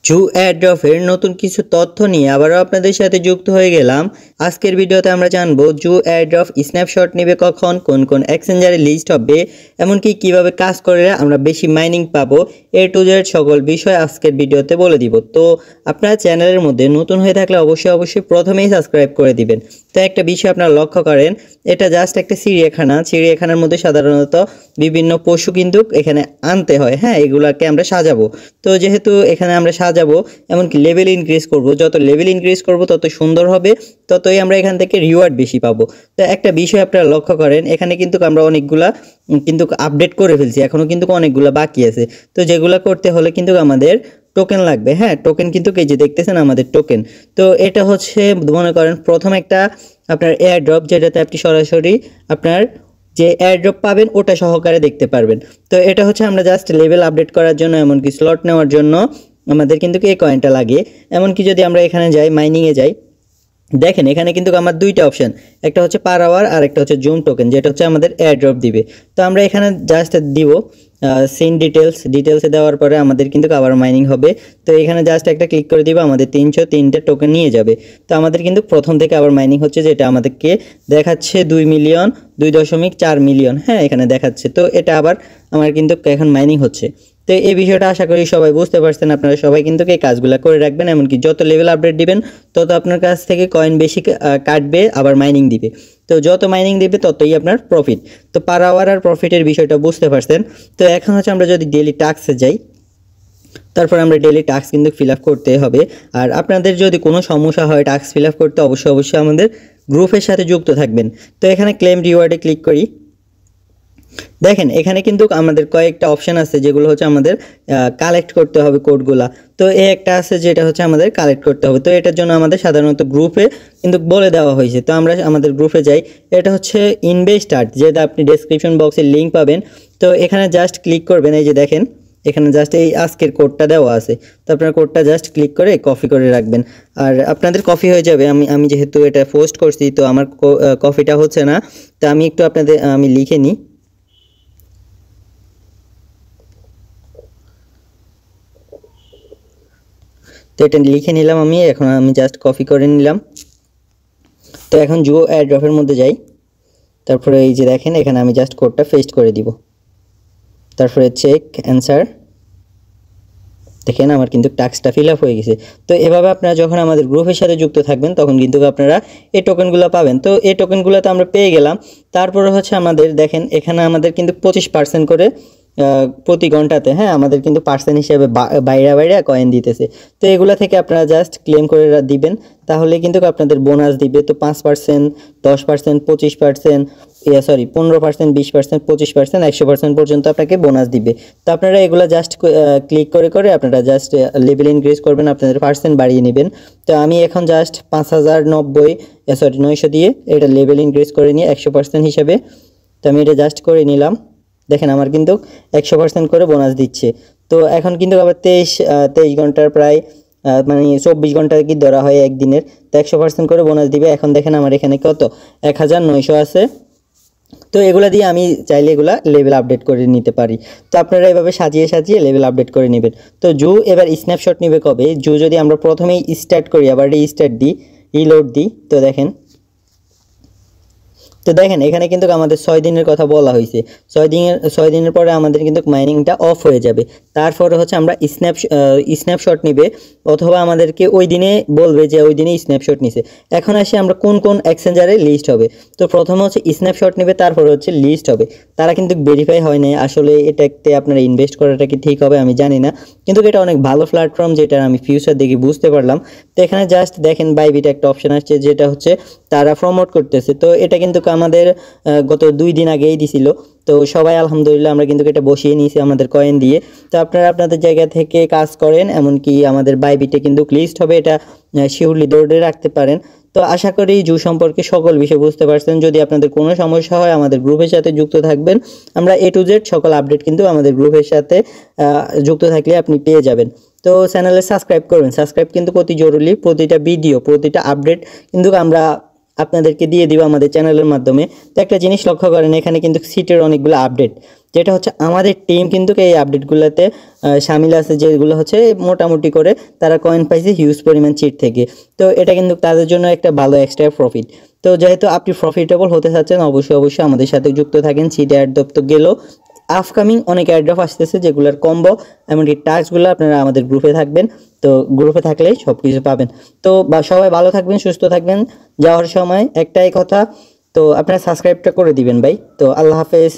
জু এয়ারড্রপের নতুন কিছু তথ্য নিয়ে আবারও আপনাদের সাথে যুক্ত হয়ে গেলাম। আজকের ভিডিওতে আমরা জানবো জু এয়ারড্রপ স্ন্যাপশট নেবে কখন, কোন কোন এক্সচেঞ্জারে লিস্ট হবে, এমনকি কিভাবে কাজ করে আমরা বেশি মাইনিং পাবো। এ টু জেড সকল বিষয় আজকের ভিডিওতে বলে দিব। তো আপনারা চ্যানেলের মধ্যে নতুন হয়ে থাকলে অবশ্যই প্রথমেই সাবস্ক্রাইব করে দিবেন। তো একটা বিষয় আপনারা লক্ষ্য করেন, এটা জাস্ট একটা চিড়িয়াখানার মধ্যে সাধারণত বিভিন্ন পশু কিন্তু এখানে আনতে হয়। হ্যাঁ, এগুলাকে আমরা সাজাবো। তো যেহেতু এখানে আমরা সাজাবো, এমনকি লেভেল ইনক্রিজ করব, যত লেভেল ইনক্রিজ করব তত সুন্দর হবে, ততই আমরা এখান থেকে রিওয়ার্ড বেশি পাবো। তো একটা বিষয় আপনারা লক্ষ্য করেন, এখানে কিন্তু আমরা অনেকগুলা কিন্তু আপডেট করে ফেলছি, এখনও কিন্তু অনেকগুলা বাকি আছে। তো যেগুলো করতে হলে কিন্তু আমাদের টোকেন লাগবে। হ্যাঁ, টোকেন কিন্তু এই যে দেখতেছেন আমাদের টোকেন। তো এটা হচ্ছে মনে করেন প্রথম একটা আপনার এয়ার ড্রপ, যেটাতে আপনি সরাসরি আপনার যে এয়ারড্রপ পাবেন ওটা সহকারে দেখতে পারবেন। তো এটা হচ্ছে আমরা জাস্ট লেভেল আপডেট করার জন্য, এমনকি স্লট নেওয়ার জন্য আমাদের কিন্তু এই কয়েনটা লাগে। এমনকি যদি আমরা এখানে যাই, মাইনিংয়ে যাই, দেখেন এখানে কিন্তু আমার দুইটা অপশন, একটা হচ্ছে পার আওয়ার আর একটা হচ্ছে জুম টোকেন, যেটা হচ্ছে আমাদের এয়ারড্রপ দিবে। তো আমরা এখানে জাস্ট দিব সিন ডিটেলসে দেওয়ার পরে আমাদের কিন্তু আবার মাইনিং হবে। তো এখানে জাস্ট একটা ক্লিক করে দিব, আমাদের 303টা টোকেন নিয়ে যাবে। তো আমাদের কিন্তু প্রথম থেকে আবার মাইনিং হচ্ছে, যেটা আমাদেরকে দেখাচ্ছে 2 মিলিয়ন। হ্যাঁ, এখানে দেখাচ্ছে। তো এটা আবার আমার কিন্তু এখন মাইনিং হচ্ছে। তো এই বিষয়টা আশা করি সবাই বুঝতে পারছেন। আপনারা সবাই কিন্তু এই কাজগুলো করে রাখবেন, এমনকি যত লেভেল আপডেট দিবেন তত আপনার কাছ থেকে কয়েন বেশি কাটবে, আবার মাইনিং দিবে। তো যত মাইনিং দিবে ততই আপনার প্রফিট। তো পার আওয়ার আর প্রফিটের বিষয়টা বুঝতে পারছেন। তো এখন হচ্ছে আমরা যদি ডেইলি টাস্কে যাই, তারপর আমরা ডেইলি টাস্ক কিন্তু ফিল আপ করতে হবে। আর আপনাদের যদি কোনো সমস্যা হয় টাস্ক ফিল আপ করতে, অবশ্যই আমাদের গ্রুপের সাথে যুক্ত থাকবেন। তো এখানে ক্লেম রিওয়ার্ডে ক্লিক করি। দেখেন এখানে কিন্তু আমাদের কয়েকটা অপশান আছে, যেগুলো হচ্ছে আমাদের কালেক্ট করতে হবে কোডগুলা। তো এই একটা আছে যেটা হচ্ছে আমাদের কালেক্ট করতে হবে। তো এটার জন্য আমাদের সাধারণত গ্রুপে কিন্তু বলে দেওয়া হয়েছে। তো আমরা আমাদের গ্রুপে যাই, এটা হচ্ছে ইনভেস্টার, যেটা আপনি ডেসক্রিপশন বক্সে লিঙ্ক পাবেন। তো এখানে জাস্ট ক্লিক করবেন, এই যে দেখেন এখানে জাস্ট এই আজকের কোডটা দেওয়া আছে। তো আপনার কোডটা জাস্ট ক্লিক করে কপি করে রাখবেন, আর আপনাদের কপি হয়ে যাবে। আমি যেহেতু এটা পোস্ট করছি, তো আমার কপিটা হচ্ছে না। তো আমি একটু আমি লিখে নিই। তো এটা লিখে নিলাম আমি, এখন আমি জাস্ট কপি করে নিলাম। তো এখন জুও এয়ারড্রপের মধ্যে যাই, তারপরে এই যে দেখেন এখানে আমি জাস্ট কোডটা পেস্ট করে দিব, তারপরে চেক অ্যান্সার। দেখেন আমার কিন্তু টাস্কটা ফিল আপ হয়ে গেছে। তো এভাবে আপনারা যখন আমাদের গ্রুপের সাথে যুক্ত থাকবেন তখন কিন্তু আপনারা এই টোকেনগুলো পাবেন। তো এই টোকেনগুলো তো আমরা পেয়ে গেলাম। তারপরে হচ্ছে আমাদের দেখেন এখানে আমাদের কিন্তু 25% করে প্রতি ঘন্টাতে, হ্যাঁ, আমাদের কিন্তু পার্সেন্ট হিসেবে বাইরে কয়েন দিতেছে। তো এগুলো থেকে আপনারা জাস্ট ক্লেম করে দিবেন, তাহলে কিন্তু আপনাদের বোনাস দিবে। তো 5%, 10%, 25%, 15%, 20%, 25%, 100% পর্যন্ত আপনাকে বোনাস দিবে। তো আপনারা এগুলো জাস্ট ক্লিক করে আপনারা জাস্ট লেভেল ইনক্রিজ করবেন, আপনাদের পার্সেন্ট বাড়িয়ে নেবেন। তো আমি এখন জাস্ট 900 দিয়ে এটা লেভেল ইনক্রিজ করে নিয়ে 100% হিসেবে, তো আমি এটা জাস্ট করে নিলাম। দেখেন আমার কিন্তু 100% করে বোনাস দিচ্ছে। তো এখন কিন্তু আবার 23 ঘন্টার প্রায় মানে 24 ঘন্টা কি ধরা হয় একদিনের। তো 100% করে বোনাস দিবে। এখন দেখেন আমার এখানে কত 1900 আছে। তো এগুলা দিয়ে আমি চাইলে এগুলা লেভেল আপডেট করে নিতে পারি। তো আপনারা এভাবে সাজিয়ে লেভেল আপডেট করে নেবেন। তো জু এবার স্ন্যাপশট নেবে কবে, জু যদি আমরা প্রথমেই স্টার্ট করি, আবার রিলোড দিই, তো দেখেন এখানে কিন্তু আমাদের 6 দিনের কথা বলা হয়েছে। 6 দিনের পরে আমাদের কিন্তু মাইনিংটা অফ হয়ে যাবে। তারপরে হচ্ছে আমরা স্ন্যাপশট নেবে, অথবা আমাদেরকে ওই দিনে বলবে যে ওই দিনে স্ন্যাপশট নিছে। এখন আসে আমরা কোন কোন এক্সচেঞ্জারে লিস্ট হবে। তো প্রথমে হচ্ছে স্ন্যাপশট নেবে, তারপরে হচ্ছে লিস্ট হবে। তারা কিন্তু ভেরিফাই হয় না। আসলে এটাতে আপনারা ইনভেস্ট করাটা কি ঠিক হবে আমি জানি না, কিন্তু এটা অনেক ভালো প্ল্যাটফর্ম, যেটা আমি ফিউচার দেখি বুঝতে পারলাম। তো এখানে জাস্ট দেখেন বাইবিট একটা অপশন আসছে, যেটা হচ্ছে তারা প্রমোট করতেছে। তো এটা কিন্তু আমাদের গত 2 দিন আগেই দিছিল। তো সবাই আলহামদুলিল্লাহ আমরা কিন্তু এটা বসিয়ে নিয়েছি আমাদের কয়েন দিয়ে। তো আপনারা আপনাদের জায়গা থেকে কাজ করেন, এমনকি আমাদের বাইবিটে কিন্তু লিস্ট হবে, এটা শিওরলি ধরে রাখতে পারেন। তো আশা করি জু সম্পর্কে সকল বিষয় বুঝতে পারছেন। যদি আপনাদের কোনো সমস্যা হয় আমাদের গ্রুপের সাথে যুক্ত থাকবেন। আমরা A to Z সকল আপডেট কিন্তু আমাদের গ্রুপের সাথে যুক্ত থাকলে আপনি পেয়ে যাবেন। তো চ্যানেলে সাবস্ক্রাইব করবেন, সাবস্ক্রাইব কিন্তু অতি জরুরি। প্রতিটা ভিডিও, প্রতিটা আপডেট কিন্তু আমরা আপনাদেরকে দিয়ে দিব আমাদের চ্যানেলের মাধ্যমে। তো একটা জিনিস লক্ষ্য করেন, এখানে কিন্তু সিটের অনেকগুলো আপডেট, যেটা হচ্ছে আমাদের টিম কিন্তু এই আপডেটগুলোতে শামিল আছে, যেগুলো হচ্ছে মোটামুটি করে তারা কয়েন পাইছে হিউজ পরিমাণ চিট থেকে। তো এটা কিন্তু তাদের জন্য একটা ভালো এক্সট্রা প্রফিট। তো যেহেতু আপনি প্রফিটেবল হতে চাচ্ছেন, অবশ্যই আমাদের সাথে যুক্ত থাকেন। সিট এয়ারড্রপ তো গেল, আপকামিং অনেক এয়ারড্রপ আসতেছে যেগুলোর কম্বো এমনকি টাস্কগুলো আপনারা আমাদের গ্রুপে থাকবেন। তো গ্রুপে থাকলেই সব কিছু পাবেন। তো সবাই ভালো থাকবেন, সুস্থ থাকবেন। যাওয়ার সময় একটাই কথা, তো আপনারা সাবস্ক্রাইবটা করে দিবেন ভাই। তো আল্লাহ হাফেজ।